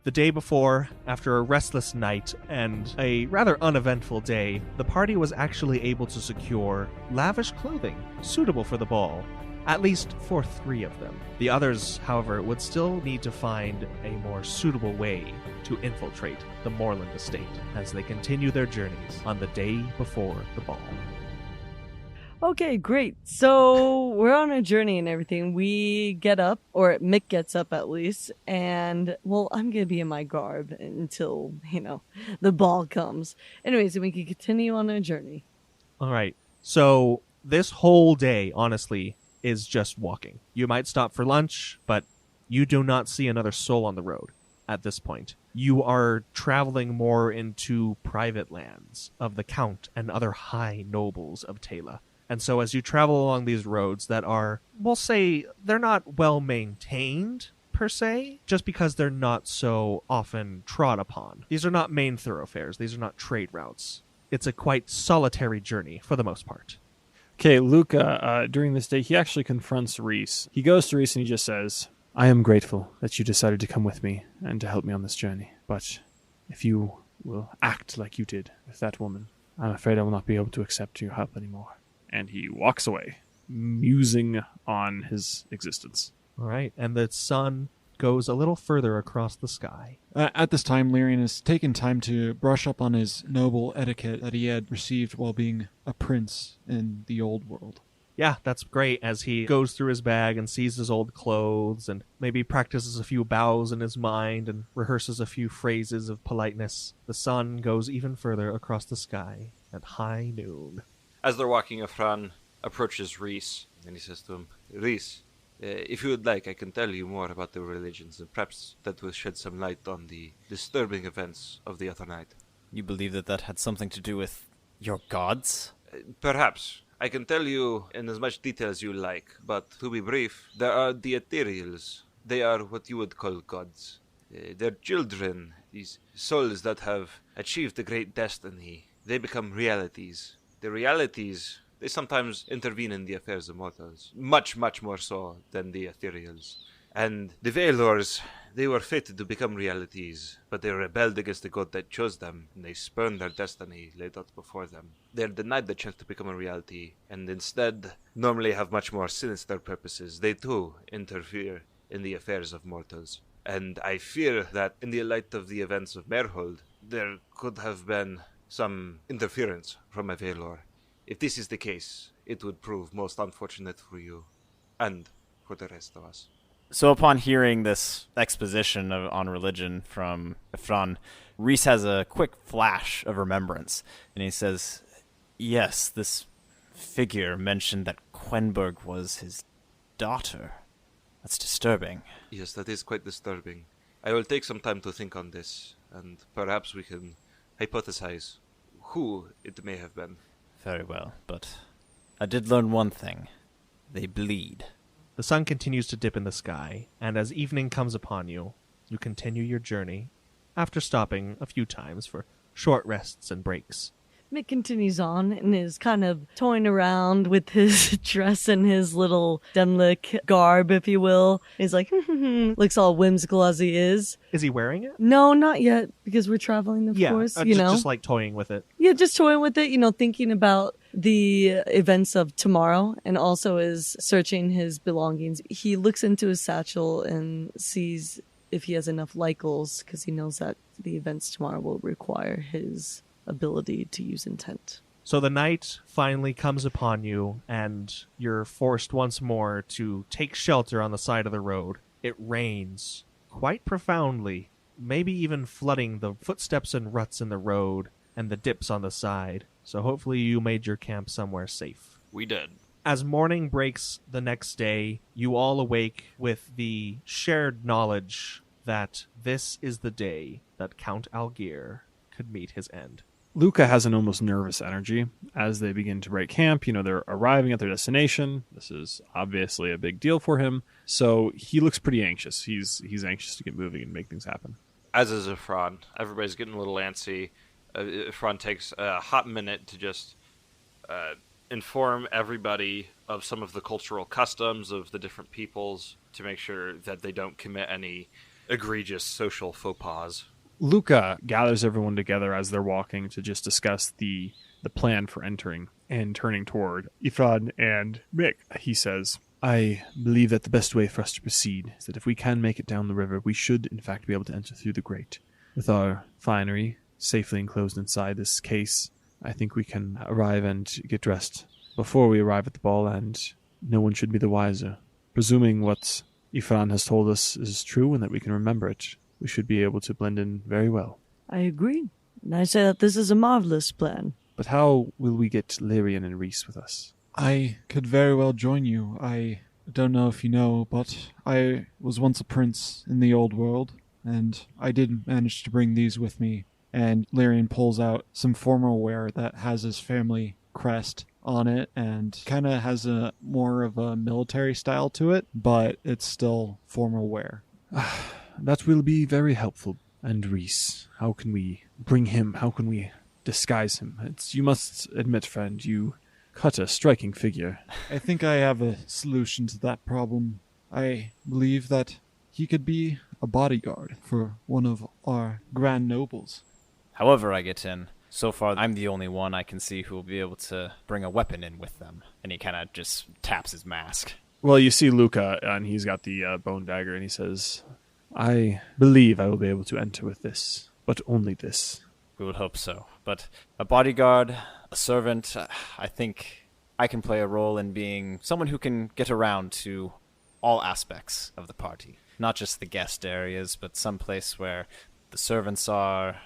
The day before, after a restless night and a rather uneventful day, the party was actually able to secure lavish clothing suitable for the ball, at least for 3 of them. The others, however, would still need to find a more suitable way to infiltrate the Moreland estate as they continue their journeys on the day before the ball. Okay, great. So we're on a journey and everything. We get up, or Mick gets up at least, and, well, I'm going to be in my garb until, the ball comes. Anyways, we can continue on our journey. All right. So this whole day, honestly, is just walking. You might stop for lunch, but you do not see another soul on the road at this point. You are traveling more into private lands of the Count and other high nobles of Taylor. And so as you travel along these roads that are, we'll say, they're not well maintained, per se, just because they're not so often trod upon. These are not main thoroughfares. These are not trade routes. It's a quite solitary journey, for the most part. Okay, Luca, during this day, he actually confronts Reese. He goes to Reese and he just says, I am grateful that you decided to come with me and to help me on this journey. But if you will act like you did with that woman, I'm afraid I will not be able to accept your help anymore. And he walks away, musing on his existence. All right, and the sun goes a little further across the sky. At this time, Lyrian has taken time to brush up on his noble etiquette that he had received while being a prince in the old world. Yeah, that's great, as he goes through his bag and sees his old clothes and maybe practices a few bows in his mind and rehearses a few phrases of politeness. The sun goes even further across the sky at high noon. As they're walking, Efran approaches Reese, and he says to him, Reese, if you would like, I can tell you more about the religions, and perhaps that will shed some light on the disturbing events of the other night. You believe that had something to do with your gods? Perhaps. I can tell you in as much detail as you like, but to be brief, there are the ethereals. They are what you would call gods. They're children, these souls that have achieved a great destiny. They become realities. The realities, they sometimes intervene in the affairs of mortals, much, much more so than the ethereals. And the Veilors, they were fated to become realities, but they rebelled against the god that chose them, and they spurned their destiny laid out before them. They are denied the chance to become a reality, and instead normally have much more sinister purposes. They too interfere in the affairs of mortals. And I fear that in the light of the events of Merhold, there could have been some interference from a Veilor. If this is the case, it would prove most unfortunate for you, and for the rest of us. So upon hearing this exposition on religion from Efran, Reese has a quick flash of remembrance, and he says, yes, this figure mentioned that Quenberg was his daughter. That's disturbing. Yes, that is quite disturbing. I will take some time to think on this, and perhaps we can hypothesize who it may have been. Very well, but I did learn one thing. They bleed. The sun continues to dip in the sky, and as evening comes upon you, you continue your journey, after stopping a few times for short rests and breaks. Mick continues on and is kind of toying around with his dress and his little Demlik garb, if you will. He's like, looks all whimsical as he is. Is he wearing it? No, not yet, because we're traveling, of course. Just like toying with it. Yeah, just toying with it, thinking about the events of tomorrow, and also is searching his belongings. He looks into his satchel and sees if he has enough Lycles, because he knows that the events tomorrow will require his ability to use intent. So the night finally comes upon you, and you're forced once more to take shelter on the side of the road. It rains quite profoundly, maybe even flooding the footsteps and ruts in the road and the dips on the side. So hopefully you made your camp somewhere safe. We did. As morning breaks the next day, you all awake with the shared knowledge that this is the day that Count Algier could meet his end. Luca has an almost nervous energy as they begin to break camp. They're arriving at their destination. This is obviously a big deal for him. So he looks pretty anxious. He's anxious to get moving and make things happen. As is Efran. Everybody's getting a little antsy. Efran takes a hot minute to just inform everybody of some of the cultural customs of the different peoples to make sure that they don't commit any egregious social faux pas. Luca gathers everyone together as they're walking to just discuss the plan for entering and turning toward Ifran and Mick. He says, I believe that the best way for us to proceed is that if we can make it down the river, we should in fact be able to enter through the grate. With our finery safely enclosed inside this case, I think we can arrive and get dressed before we arrive at the ball, and no one should be the wiser. Presuming what Ifran has told us is true and that we can remember it, we should be able to blend in very well. I agree. And I say that this is a marvelous plan. But how will we get Lyrian and Reese with us? I could very well join you. I don't know if you know, but I was once a prince in the old world, and I did manage to bring these with me. And Lyrian pulls out some formal wear that has his family crest on it and kind of has a more of a military style to it, but it's still formal wear. That will be very helpful. And Reese, how can we bring him? How can we disguise him? You must admit, friend, you cut a striking figure. I think I have a solution to that problem. I believe that he could be a bodyguard for one of our grand nobles. However I get in, so far I'm the only one I can see who will be able to bring a weapon in with them. And he kind of just taps his mask. Well, you see Luca, and he's got the bone dagger, and he says, I believe I will be able to enter with this, but only this. We would hope so. But a bodyguard, a servant, I think I can play a role in being someone who can get around to all aspects of the party. Not just the guest areas, but some place where the servants are,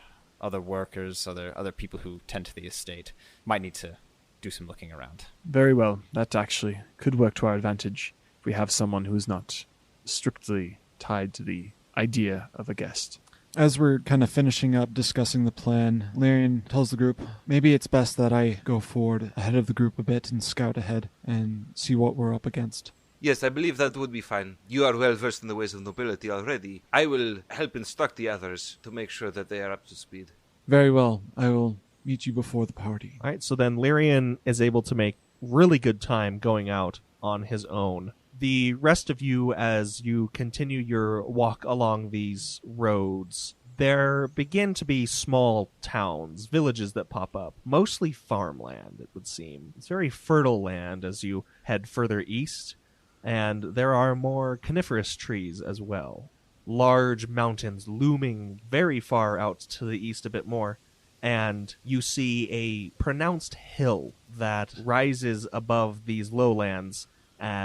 other workers, other people who tend to the estate. Might need to do some looking around. Very well. That actually could work to our advantage if we have someone who is not strictly tied to the idea of a guest. As we're kind of finishing up discussing the plan, Lyrian tells the group, maybe it's best that I go forward ahead of the group a bit and scout ahead and see what we're up against. Yes, I believe that would be fine. You are well versed in the ways of nobility already. I will help instruct the others to make sure that they are up to speed. Very well. I will meet you before the party. All right, so then Lyrian is able to make really good time going out on his own. The rest of you, as you continue your walk along these roads, there begin to be small towns, villages that pop up, mostly farmland, it would seem. It's very fertile land as you head further east, and there are more coniferous trees as well. Large mountains looming very far out to the east a bit more, and you see a pronounced hill that rises above these lowlands,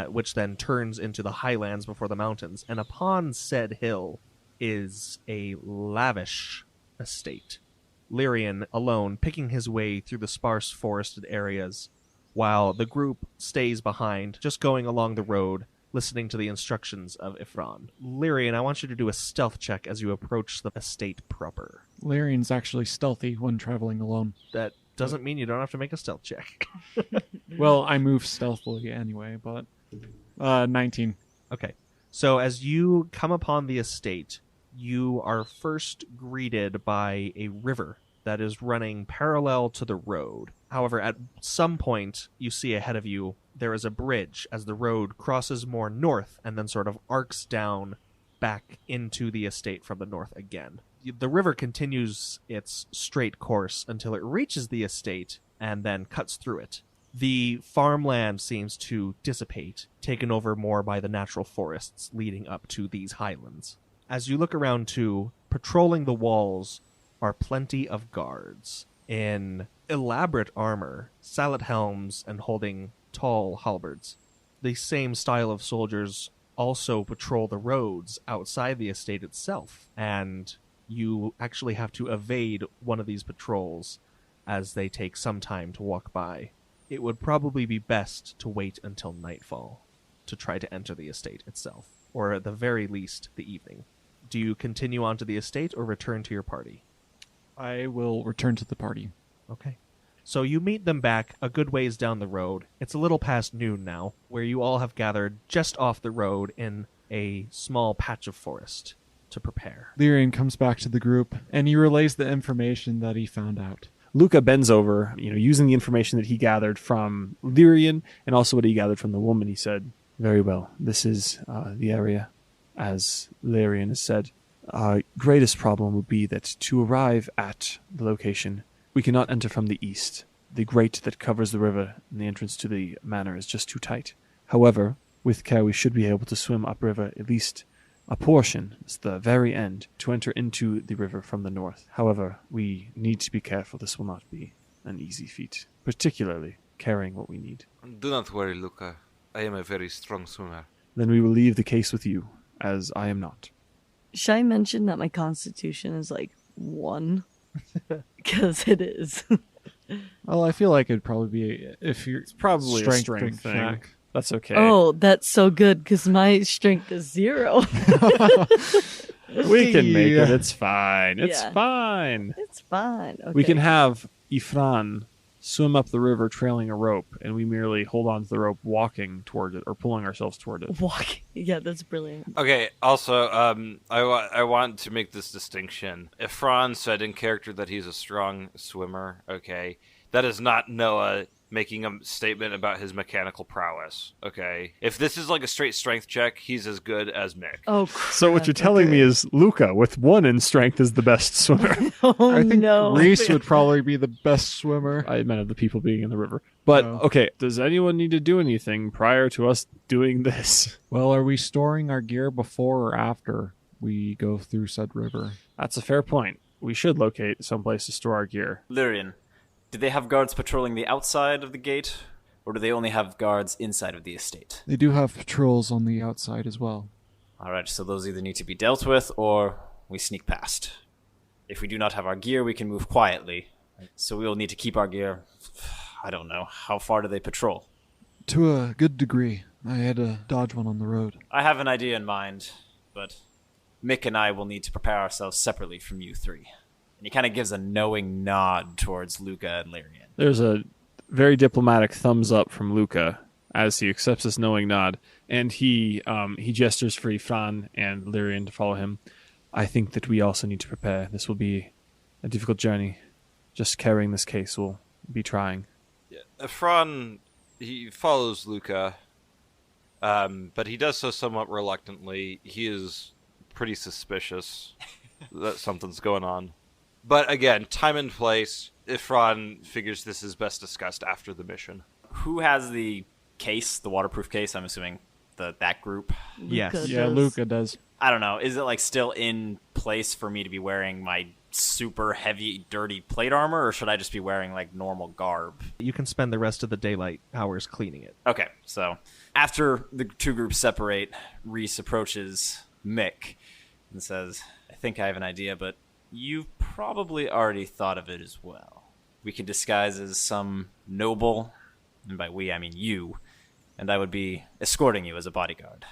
which then turns into the highlands before the mountains. And upon said hill is a lavish estate. Lyrian alone picking his way through the sparse forested areas, while the group stays behind, just going along the road, listening to the instructions of Ifran. Lyrian, I want you to do a stealth check as you approach the estate proper. Lyrian's actually stealthy when traveling alone. That doesn't mean you don't have to make a stealth check. Well, I move stealthily anyway, but 19. Okay. So as you come upon the estate, you are first greeted by a river that is running parallel to the road. However, at some point, you see ahead of you, there is a bridge as the road crosses more north and then sort of arcs down back into the estate from the north again. The river continues its straight course until it reaches the estate and then cuts through it. The farmland seems to dissipate, taken over more by the natural forests leading up to these highlands. As you look around too, patrolling the walls are plenty of guards in elaborate armor, sallet helms, and holding tall halberds. The same style of soldiers also patrol the roads outside the estate itself, and you actually have to evade one of these patrols as they take some time to walk by. It would probably be best to wait until nightfall to try to enter the estate itself, or at the very least, the evening. Do you continue on to the estate or return to your party? I will return to the party. Okay. So you meet them back a good ways down the road. It's a little past noon now, where you all have gathered just off the road in a small patch of forest to prepare. Lyrian comes back to the group, and he relays the information that he found out. Luca bends over, using the information that he gathered from Lyrian and also what he gathered from the woman. He said, very well, this is the area, as Lyrian has said. Our greatest problem would be that to arrive at the location, we cannot enter from the east. The grate that covers the river and the entrance to the manor is just too tight. However, with care we should be able to swim upriver at least a portion, it's the very end, to enter into the river from the north. However, we need to be careful. This will not be an easy feat, particularly carrying what we need. Do not worry, Luca. I am a very strong swimmer. Then we will leave the case with you, as I am not. Should I mention that my constitution is like 1? Because it is. Well, I feel like it'd probably be if you're Probably a strength strength thing. check. That's okay. Oh, that's so good because my strength is 0. We can make it. Yeah. It's fine. It's Yeah. fine. It's fine. Okay. We can have Ifran swim up the river trailing a rope, and we merely hold on to the rope walking toward it or pulling ourselves toward it. walk. Yeah, that's brilliant. Okay, also, I want to make this distinction. Ifran said in character that he's a strong swimmer, okay? That is not Noah making a statement about his mechanical prowess, okay? If this is like a straight strength check, he's as good as Mick. Oh, crap. So what you're telling me is Luca, with 1 in strength, is the best swimmer. Oh, I think no. Reese would probably be the best swimmer. I meant of the people being in the river. But, No. okay, does anyone need to do anything prior to us doing this? Well, are we storing our gear before or after we go through said river? That's a fair point. We should locate someplace to store our gear. Lyrian, do they have guards patrolling the outside of the gate, or do they only have guards inside of the estate? They do have patrols on the outside as well. Alright, so those either need to be dealt with, or we sneak past. If we do not have our gear, we can move quietly. So we will need to keep our gear. I don't know. How far do they patrol? To a good degree. I had to dodge one on the road. I have an idea in mind, but Mick and I will need to prepare ourselves separately from you three. And he kind of gives a knowing nod towards Luca and Lyrian. There's a very diplomatic thumbs up from Luca as he accepts this knowing nod, and he gestures for Ifran and Lyrian to follow him. I think that we also need to prepare. This will be a difficult journey. Just carrying this case will be trying. Yeah. Ifran, he follows Luca, but he does so somewhat reluctantly. He is pretty suspicious that something's going on. But again, time and place, Ifran figures this is best discussed after the mission. Who has the case, the waterproof case? I'm assuming that group. Yes. Luca Yeah, does. Luca does. I don't know. Is it like still in place for me to be wearing my super heavy, dirty plate armor, or should I just be wearing like normal garb? You can spend the rest of the daylight hours cleaning it. Okay, so after the two groups separate, Reese approaches Mick and says, I think I have an idea, but you've probably already thought of it as well. We could disguise as some noble, and by we I mean you, and I would be escorting you as a bodyguard.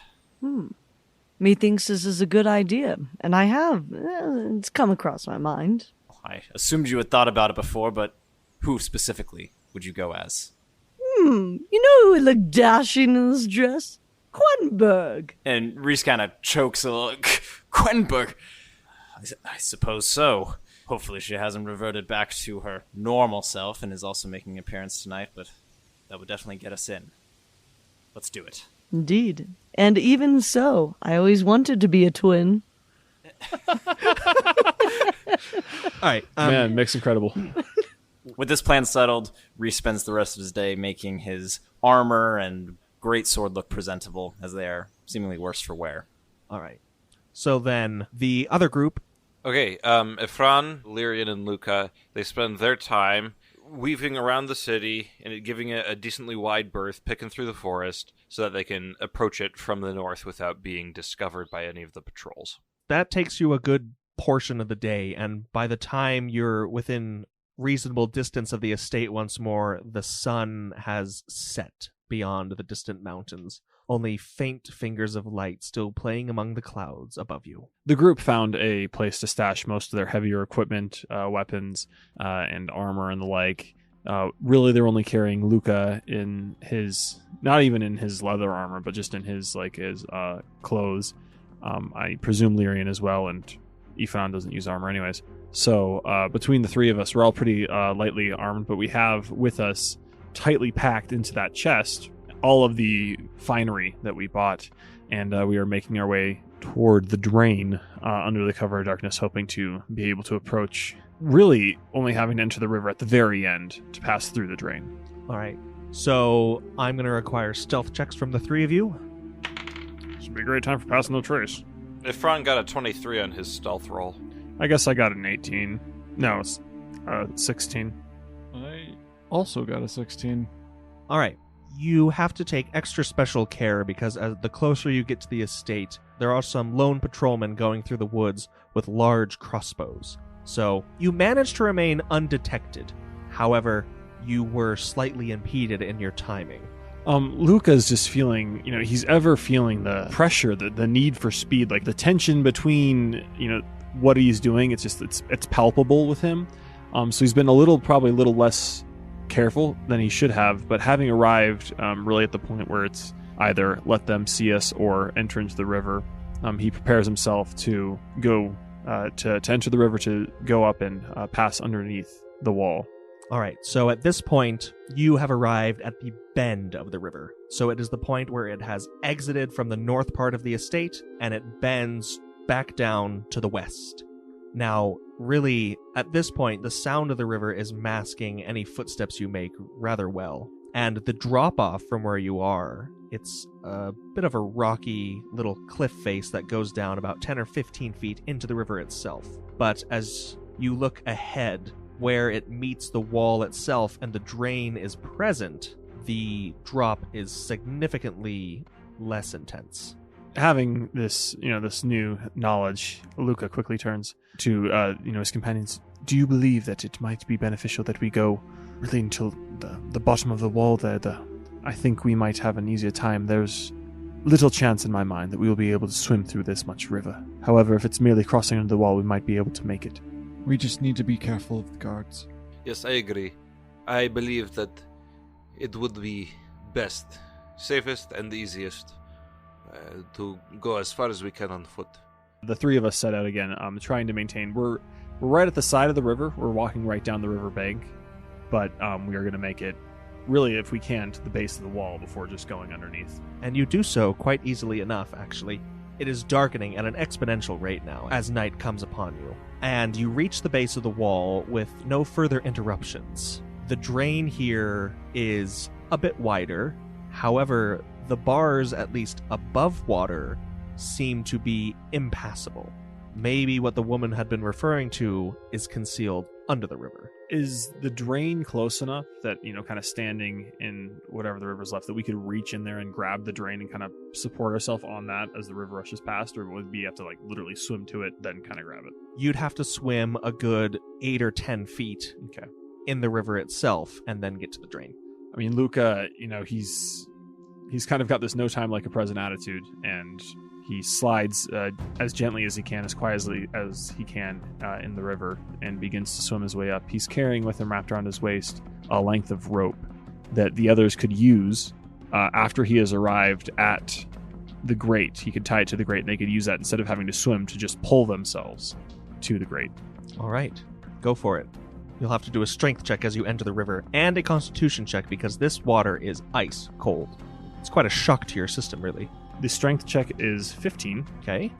Methinks this is a good idea, and I have. It's come across my mind. I assumed you had thought about it before, but who specifically would you go as? You know who would look dashing in this dress? Quenberg. And Reese kind of chokes a little. Quenberg! I suppose so. Hopefully she hasn't reverted back to her normal self and is also making an appearance tonight, but that would definitely get us in. Let's do it. Indeed. And even so, I always wanted to be a twin. All right. Man, Mick's incredible. With this plan settled, Reese spends the rest of his day making his armor and great sword look presentable, as they are seemingly worse for wear. All right. So then the other group. Okay, Ifran, Lyrian, and Luca, they spend their time weaving around the city and giving it a decently wide berth, picking through the forest, so that they can approach it from the north without being discovered by any of the patrols. That takes you a good portion of the day, and by the time you're within reasonable distance of the estate once more, the sun has set beyond the distant mountains, only faint fingers of light still playing among the clouds above you. The group found a place to stash most of their heavier equipment, weapons, and armor and the like. Really, they're only carrying Luca in his, not even in his leather armor, but just in his clothes. I presume Lyrian as well, and Ifan doesn't use armor anyways. So between the three of us, we're all pretty lightly armed, but we have with us, tightly packed into that chest, all of the finery that we bought, and we are making our way toward the drain under the cover of darkness, hoping to be able to approach, really only having to enter the river at the very end to pass through the drain. All right. So I'm going to require stealth checks from the three of you. This would be a great time for passing no trace. Ifran got a 23 on his stealth roll. I guess I got an 18. No, it's 16. I also got a 16. All right. You have to take extra special care because as the closer you get to the estate, there are some lone patrolmen going through the woods with large crossbows. So you managed to remain undetected. However, you were slightly impeded in your timing. Luca's just feeling, he's ever feeling the pressure, the need for speed, like the tension between, what he's doing. It's just, it's palpable with him. So he's been probably a little less careful than he should have, but having arrived really at the point where it's either let them see us or enter into the river, he prepares himself to go to enter the river, to go up and pass underneath the wall. All right, so at this point, you have arrived at the bend of the river. So it is the point where it has exited from the north part of the estate, and it bends back down to the west. Now, really, at this point, the sound of the river is masking any footsteps you make rather well. And the drop-off from where you are, it's a bit of a rocky little cliff face that goes down about 10 or 15 feet into the river itself. But as you look ahead, where it meets the wall itself and the drain is present, the drop is significantly less intense. Having this, this new knowledge, Luca quickly turns to, his companions. Do you believe that it might be beneficial that we go really until the bottom of the wall there? I think we might have an easier time. There's little chance in my mind that we will be able to swim through this much river. However, if it's merely crossing under the wall, we might be able to make it. We just need to be careful of the guards. Yes, I agree. I believe that it would be best, safest, and easiest to go as far as we can on foot. The three of us set out again, trying to maintain. We're right at the side of the river. We're walking right down the river bank, but we are going to make it, really, if we can, to the base of the wall before just going underneath. And you do so quite easily enough, actually. It is darkening at an exponential rate now as night comes upon you. And you reach the base of the wall with no further interruptions. The drain here is a bit wider. However, the bars, at least above water, seem to be impassable. Maybe what the woman had been referring to is concealed under the river. Is the drain close enough that, kind of standing in whatever the river's left, that we could reach in there and grab the drain and kind of support ourselves on that as the river rushes past? Or would we have to literally swim to it, then kind of grab it? You'd have to swim a good 8 or 10 feet in the river itself and then get to the drain. I mean, Luca, he's kind of got this no time like a present attitude, and he slides as gently as he can, as quietly as he can in the river, and begins to swim his way up. He's carrying with him, wrapped around his waist, a length of rope that the others could use after he has arrived at the grate. He could tie it to the grate, and they could use that instead of having to swim to just pull themselves to the grate. All right, go for it. You'll have to do a strength check as you enter the river, and a constitution check because this water is ice cold. It's quite a shock to your system, really. The strength check is 15. Okay.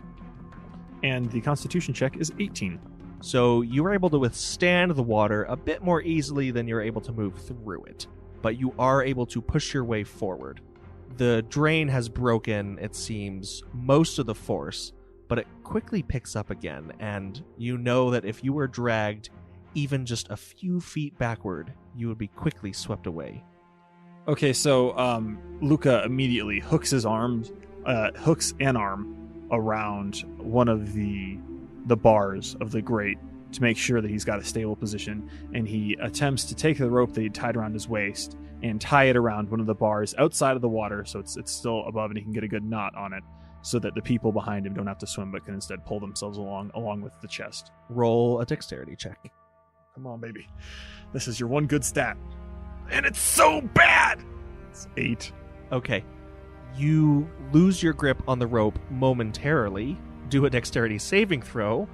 And the constitution check is 18. So you were able to withstand the water a bit more easily than you're able to move through it. But you are able to push your way forward. The drain has broken, it seems, most of the force, but it quickly picks up again, and you know that if you were dragged even just a few feet backward, you would be quickly swept away. Okay, so Luca immediately hooks an arm around one of the bars of the grate to make sure that he's got a stable position, and he attempts to take the rope that he tied around his waist and tie it around one of the bars outside of the water, so it's still above and he can get a good knot on it, so that the people behind him don't have to swim but can instead pull themselves along with the chest. Roll a dexterity check. Come on, baby. This is your one good stat. And it's so bad! It's 8. Okay. You lose your grip on the rope momentarily. Do a dexterity saving throw.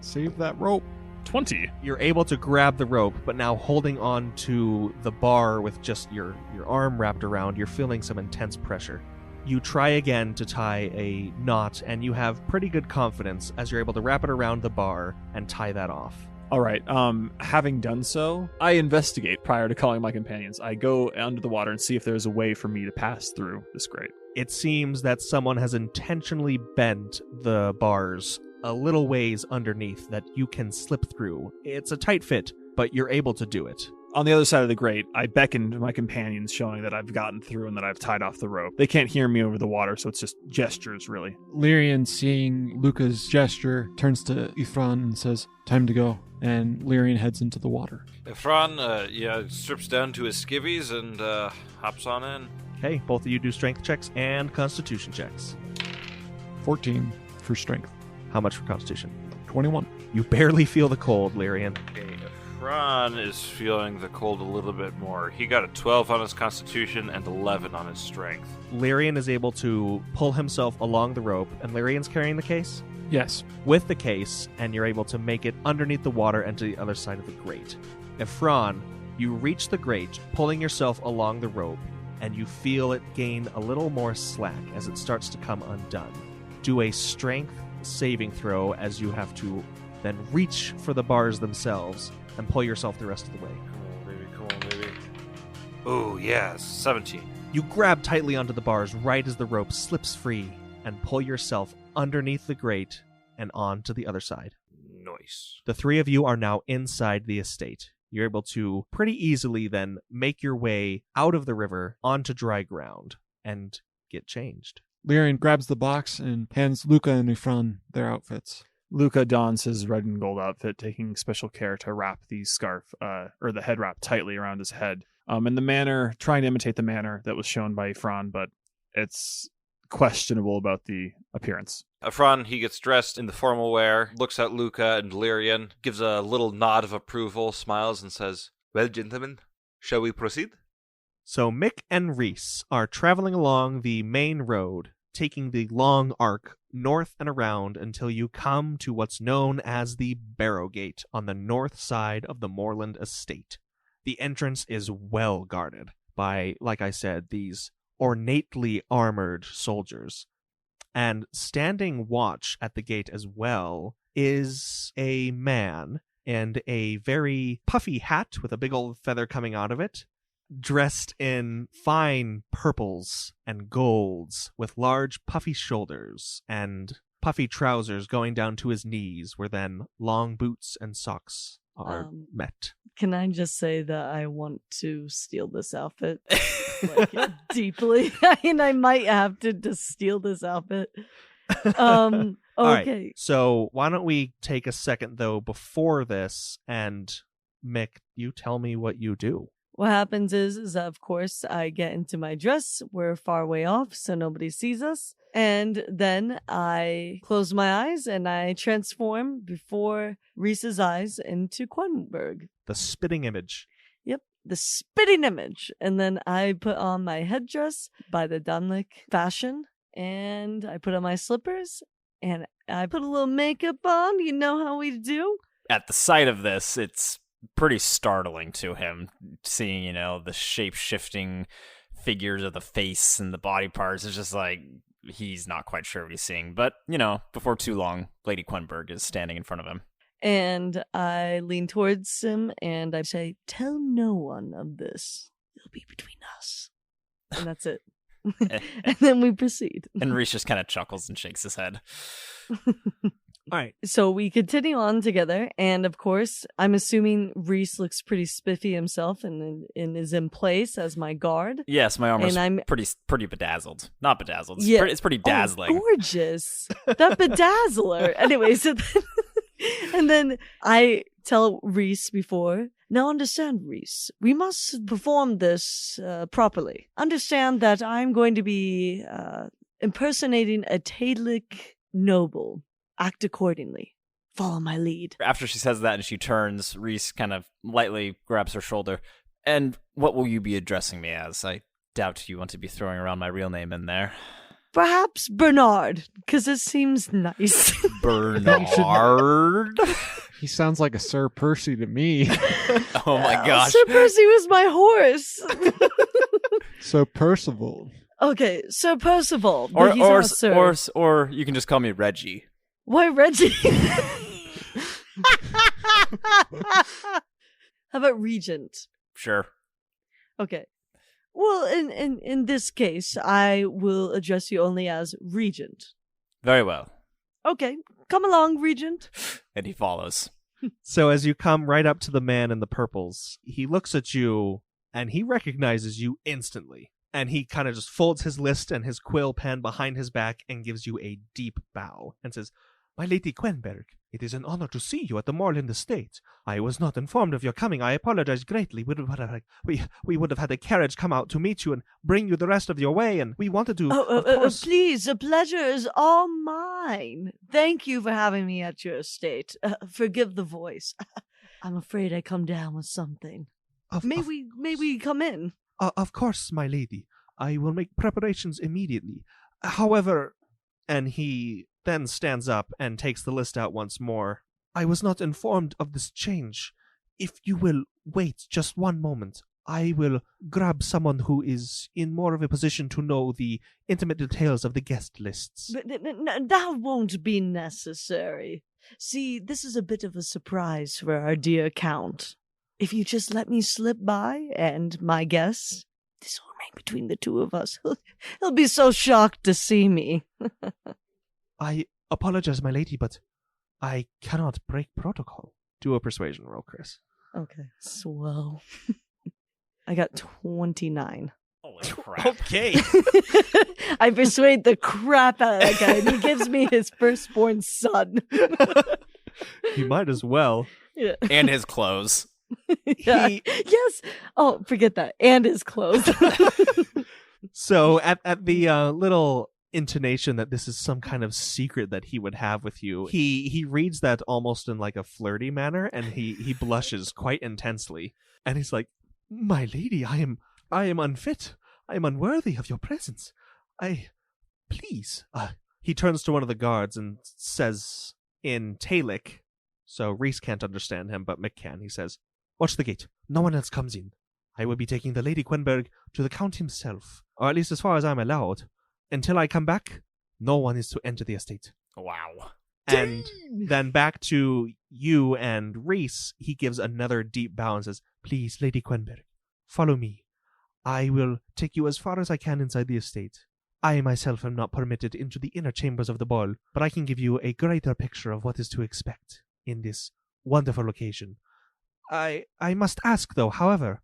Save that rope. 20. You're able to grab the rope, but now holding on to the bar with just your arm wrapped around, you're feeling some intense pressure. You try again to tie a knot, and you have pretty good confidence as you're able to wrap it around the bar and tie that off. All right. Having done so, I investigate prior to calling my companions. I go under the water and see if there's a way for me to pass through this grate. It seems that someone has intentionally bent the bars a little ways underneath that you can slip through. It's a tight fit, but you're able to do it. On the other side of the grate, I beckon to my companions, showing that I've gotten through and that I've tied off the rope. They can't hear me over the water, so it's just gestures, really. Lyrian, seeing Luca's gesture, turns to Ifran and says, "Time to go." And Lyrian heads into the water. Efron, strips down to his skivvies and hops on in. Okay, both of you do strength checks and constitution checks. 14 for strength. How much for constitution? 21. You barely feel the cold, Lyrian. Okay, Efron is feeling the cold a little bit more. He got a 12 on his constitution and 11 on his strength. Lyrian is able to pull himself along the rope, and Lyrian's carrying the case? Yes. With the case, and you're able to make it underneath the water and to the other side of the grate. Efron, you reach the grate, pulling yourself along the rope, and you feel it gain a little more slack as it starts to come undone. Do a strength saving throw as you have to then reach for the bars themselves and pull yourself the rest of the way. Come on, baby. Oh, yes, 17. You grab tightly onto the bars right as the rope slips free and pull yourself underneath the grate and on to the other side. Nice. The three of you are now inside the estate. You're able to pretty easily then make your way out of the river onto dry ground and get changed. Lyrian grabs the box and hands Luca and Ifran their outfits. Luca dons his red and gold outfit, taking special care to wrap the scarf, or the head wrap tightly around his head. In the manner, trying to imitate the manner that was shown by Ifran, but it's questionable about the appearance. Efron, he gets dressed in the formal wear, looks at Luca and Lyrian, gives a little nod of approval, smiles, and says, "Well, gentlemen, shall we proceed?" So Mick and Reese are traveling along the main road, taking the long arc north and around until you come to what's known as the Barrow Gate on the north side of the Moreland estate. The entrance is well guarded by, like I said, these ornately armored soldiers. And standing watch at the gate as well is a man in a very puffy hat with a big old feather coming out of it, dressed in fine purples and golds with large puffy shoulders and puffy trousers going down to his knees, where then long boots and socks are met. Can I just say that I want to steal this outfit? Deeply. I might have to just steal this outfit. Okay. All right, so why don't we take a second, though, before this, and Mick, you tell me what you do. What happens is of course, I get into my dress. We're far away off, so nobody sees us. And then I close my eyes and I transform before Reese's eyes into Quenberg. The spitting image. Yep, the spitting image. And then I put on my headdress by the Dunlick fashion, and I put on my slippers, and I put a little makeup on. You know how we do. At the sight of this, it's pretty startling to him, seeing, the shape-shifting figures of the face and the body parts. It's just like, he's not quite sure what he's seeing. But, before too long, Lady Quenberg is standing in front of him. And I lean towards him and I say, "Tell no one of this. It'll be between us." And that's it. And then we proceed. And Reese just kind of chuckles and shakes his head. All right. So we continue on together. And of course, I'm assuming Reese looks pretty spiffy himself and is in place as my guard. Yes, my armor's and pretty bedazzled. Not bedazzled. It's, yeah. it's pretty dazzling. Oh, gorgeous. That bedazzler. Anyway, so then, and then I tell Reese before, "Now understand, Reese, we must perform this properly. Understand that I'm going to be impersonating a Taelic noble. Act accordingly. Follow my lead." After she says that and she turns, Reese kind of lightly grabs her shoulder. "And what will you be addressing me as? I doubt you want to be throwing around my real name in there." "Perhaps Bernard, because it seems nice." Bernard? He sounds like a Sir Percy to me. Oh my gosh. Sir Percy was my horse. So Percival. Okay, Sir Percival. Or but he's not Sir. or you can just call me Reggie. Why Reggie? How about Regent? Sure. Okay. Well, in this case, I will address you only as Regent. Very well. Okay, come along, Regent. And he follows. So as you come right up to the man in the purples, he looks at you and he recognizes you instantly. And he kind of just folds his list and his quill pen behind his back and gives you a deep bow and says, "My Lady Quenberg, it is an honor to see you at the Moreland estate. I was not informed of your coming. I apologize greatly. We would have had a carriage come out to meet you and bring you the rest of your way, and we wanted to, of course..." Please, the pleasure is all mine. Thank you for having me at your estate. Forgive the voice. I'm afraid I come down with something. May we come in? Of course, my lady. I will make preparations immediately. However, and he then stands up and takes the list out once more. I was not informed of this change. If you will wait just one moment, I will grab someone who is in more of a position to know the intimate details of the guest lists. But that won't be necessary. See, this is a bit of a surprise for our dear Count. If you just let me slip by, and my guess, this will remain between the two of us. He'll be so shocked to see me. I apologize, my lady, but I cannot break protocol. Do a persuasion roll, Chris. Okay, swell. I got 29. Holy crap. Okay. I persuade the crap out of that guy, and he gives me his firstborn son. You might as well. Yeah. And his clothes. Yeah. Yes. Oh, forget that. And his clothes. So at the little intonation that this is some kind of secret that he would have with you, he reads that almost in like a flirty manner, and he blushes quite intensely, and he's like, "My lady, I am unfit. I am unworthy of your presence. Please." He turns to one of the guards and says in Taelic, so Reese can't understand him, but Mick can. He says, "Watch the gate. No one else comes in. I will be taking the Lady Quenberg to the Count himself, or at least as far as I'm allowed. Until I come back, no one is to enter the estate." Wow. And then back to you and Reese, he gives another deep bow and says, "Please, Lady Quenberg, follow me. I will take you as far as I can inside the estate. I myself am not permitted into the inner chambers of the ball, but I can give you a greater picture of what is to expect in this wonderful location. I must ask, though, however,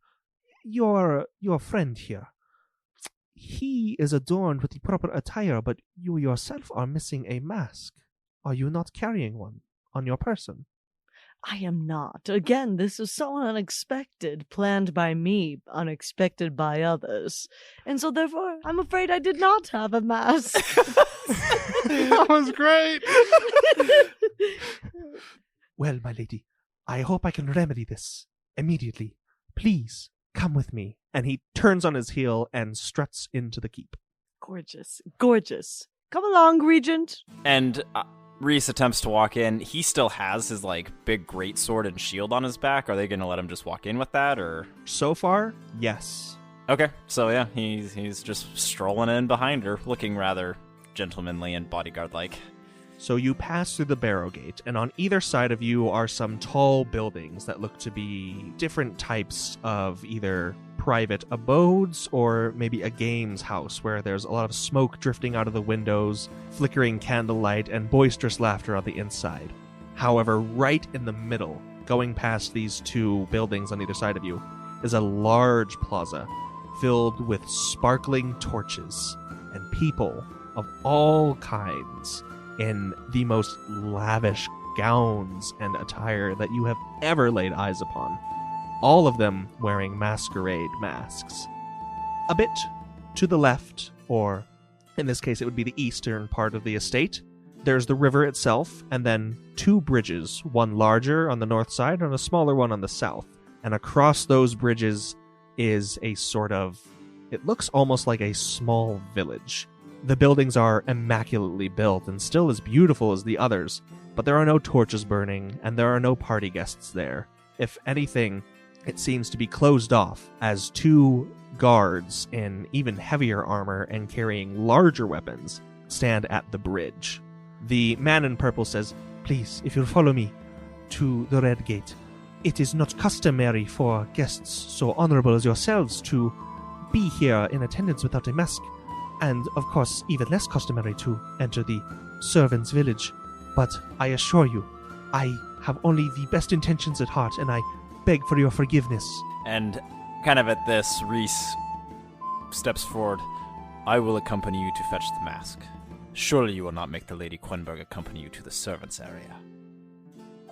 your friend here, he is adorned with the proper attire, but you yourself are missing a mask. Are you not carrying one on your person?" I am not. Again, this is so unexpected, planned by me, unexpected by others. And so therefore, I'm afraid I did not have a mask. That was great. "Well, my lady, I hope I can remedy this immediately. Please, come with me." And he turns on his heel and struts into the keep. Gorgeous. Gorgeous. Come along, Regent. And Reese attempts to walk in. He still has his like big great sword and shield on his back. Are they going to let him just walk in with that, or? So far, yes. Okay, so yeah, he's just strolling in behind her, looking rather gentlemanly and bodyguard-like. So you pass through the barrow gate, and on either side of you are some tall buildings that look to be different types of either private abodes or maybe a games house where there's a lot of smoke drifting out of the windows, flickering candlelight, and boisterous laughter on the inside. However, right in the middle, going past these two buildings on either side of you, is a large plaza filled with sparkling torches and people of all kinds in the most lavish gowns and attire that you have ever laid eyes upon. All of them wearing masquerade masks. A bit to the left, or in this case it would be the eastern part of the estate, there's the river itself, and then two bridges, one larger on the north side and a smaller one on the south. And across those bridges is a sort of, it looks almost like a small village. The buildings are immaculately built and still as beautiful as the others, but there are no torches burning, and there are no party guests there. If anything, It seems to be closed off as two guards in even heavier armor and carrying larger weapons stand at the bridge. The man in purple says, "Please, if you'll follow me to the Red Gate. It is not customary for guests so honorable as yourselves to be here in attendance without a mask, and of course even less customary to enter the servants' village. But I assure you, I have only the best intentions at heart, and I beg for your forgiveness." And kind of at this, Reese steps forward. "I will accompany you to fetch the mask. Surely you will not make the Lady Quenberg accompany you to the servants' area."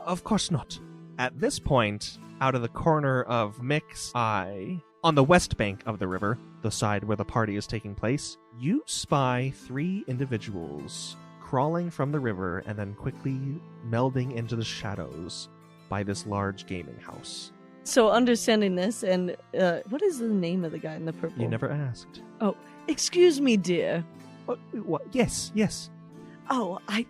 Of course not. At this point, out of the corner of Mick's eye, on the west bank of the river, the side where the party is taking place, you spy 3 individuals crawling from the river and then quickly melding into the shadows by this large gaming house. So understanding this, and what is the name of the guy in the purple? You never asked. Oh, excuse me, dear. What? Yes. Oh, I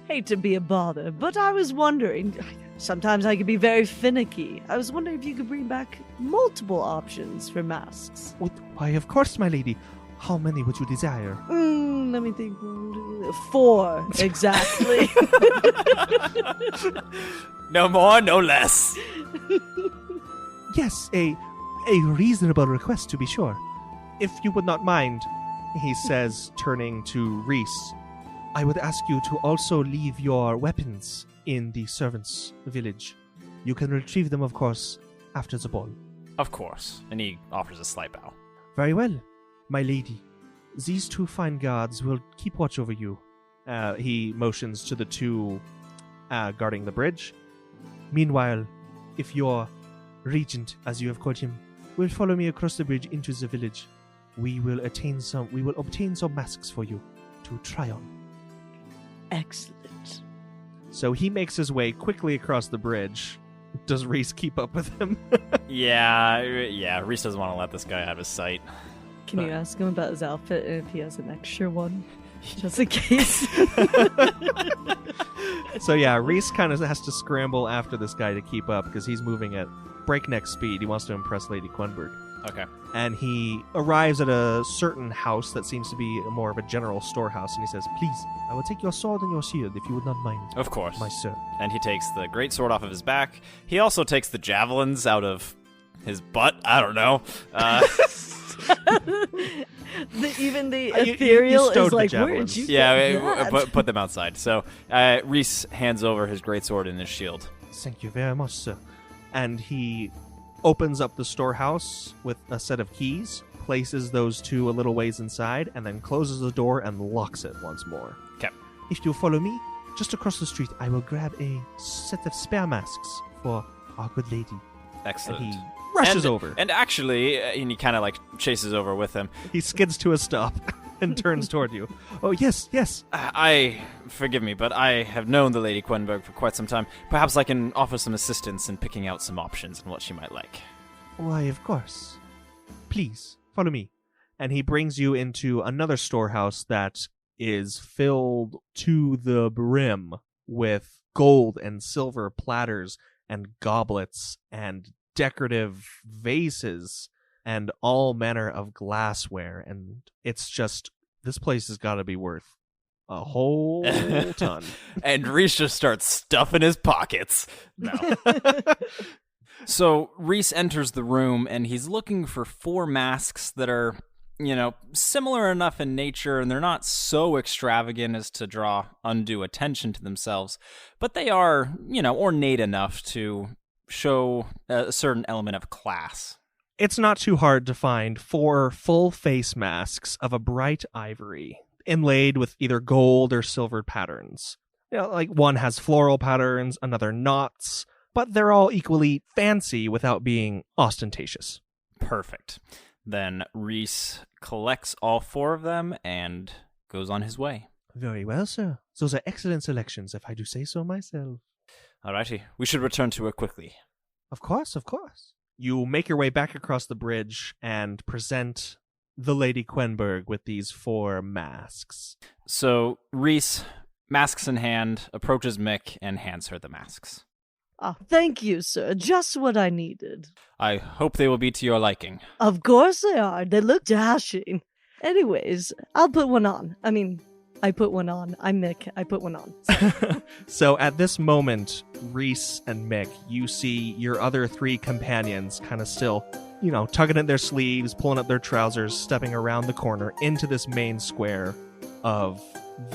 hate to be a bother, but I was wondering, sometimes I can be very finicky. I was wondering if you could bring back multiple options for masks. Why, of course, my lady. How many would you desire? Let me think. 4, exactly. No more, no less. Yes, a reasonable request, to be sure. If you would not mind, he says, turning to Reese, I would ask you to also leave your weapons in the servants' village. You can retrieve them, of course, after the ball. Of course. And he offers a slight bow. Very well, my lady. These 2 fine guards will keep watch over you. He motions to the 2 guarding the bridge. Meanwhile, if your regent, as you have called him, will follow me across the bridge into the village, we will obtain some masks for you to try on. Excellent. So he makes his way quickly across the bridge. Does Reese keep up with him? Yeah, Reese doesn't want to let this guy out of his sight. Can you ask him about his outfit and if he has an extra one? Just in case. So yeah, Reese kind of has to scramble after this guy to keep up because he's moving at breakneck speed. He wants to impress Lady Quenberg. Okay. And he arrives at a certain house that seems to be more of a general storehouse, and he says, Please, I will take your sword and your shield if you would not mind. Of course. My sir. And he takes the great sword off of his back. He also takes the javelins out of his butt. I don't know. Even the You ethereal stowed is the like, where javelins. did you Yeah, get that? put them outside. So Reese hands over his great sword and his shield. Thank you very much, sir. And he opens up the storehouse with a set of keys, places those 2 a little ways inside, and then closes the door and locks it once more. Okay. If you follow me, just across the street, I will grab a set of spare masks for our good lady. Excellent. And he rushes over. And actually, and he kind of like chases over with him. He skids to a stop and turns toward you. Oh, yes. Forgive me, but I have known the Lady Quenberg for quite some time. Perhaps I can offer some assistance in picking out some options and what she might like. Why, of course. Please, follow me. And he brings you into another storehouse that is filled to the brim with gold and silver platters and goblets and decorative vases and all manner of glassware. And it's just, this place has got to be worth a whole ton. And Reese just starts stuffing his pockets. No. So Reese enters the room and he's looking for 4 masks that are, similar enough in nature, and they're not so extravagant as to draw undue attention to themselves, but they are, ornate enough to show a certain element of class. It's not too hard to find 4 full face masks of a bright ivory, inlaid with either gold or silver patterns. Like one has floral patterns, another knots, but they're all equally fancy without being ostentatious. Perfect. Then Reese collects all 4 of them and goes on his way. Very well, sir. Those are excellent selections, if I do say so myself. Alrighty, we should return to it quickly. Of course. You make your way back across the bridge and present the Lady Quenberg with these 4 masks. So Reese, masks in hand, approaches Mick and hands her the masks. Ah, thank you, sir. Just what I needed. I hope they will be to your liking. Of course they are. They look dashing. Anyways, I'll put one on. I put one on. I'm Mick. I put one on. So at this moment, Reese and Mick, you see your other three companions kind of still, tugging at their sleeves, pulling up their trousers, stepping around the corner into this main square of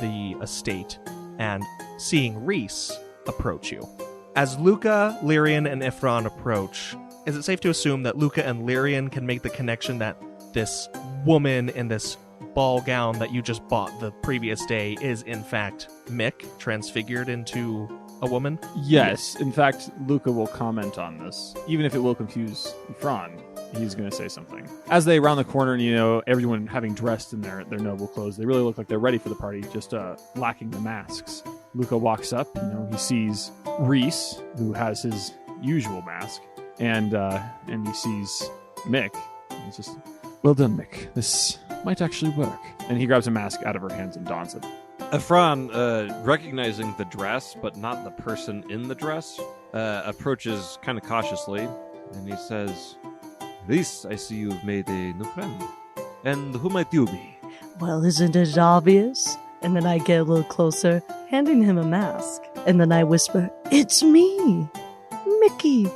the estate, and seeing Reese approach you. As Luca, Lyrian, and Ifron approach, is it safe to assume that Luca and Lyrian can make the connection that this woman in this ball gown that you just bought the previous day is in fact Mick, transfigured into a woman? Yes. In fact, Luca will comment on this. Even if it will confuse Fran, he's going to say something. As they round the corner and, everyone having dressed in their noble clothes, they really look like they're ready for the party, just lacking the masks. Luca walks up, he sees Reese, who has his usual mask, and he sees Mick. He's just, well done, Mick. This might actually work. And he grabs a mask out of her hands and dons it. Ephron, recognizing the dress, but not the person in the dress, approaches kind of cautiously, and he says, Reese, I see you've made a new friend. And who might you be? Well, isn't it obvious? And then I get a little closer, handing him a mask. And then I whisper, it's me, Mickey.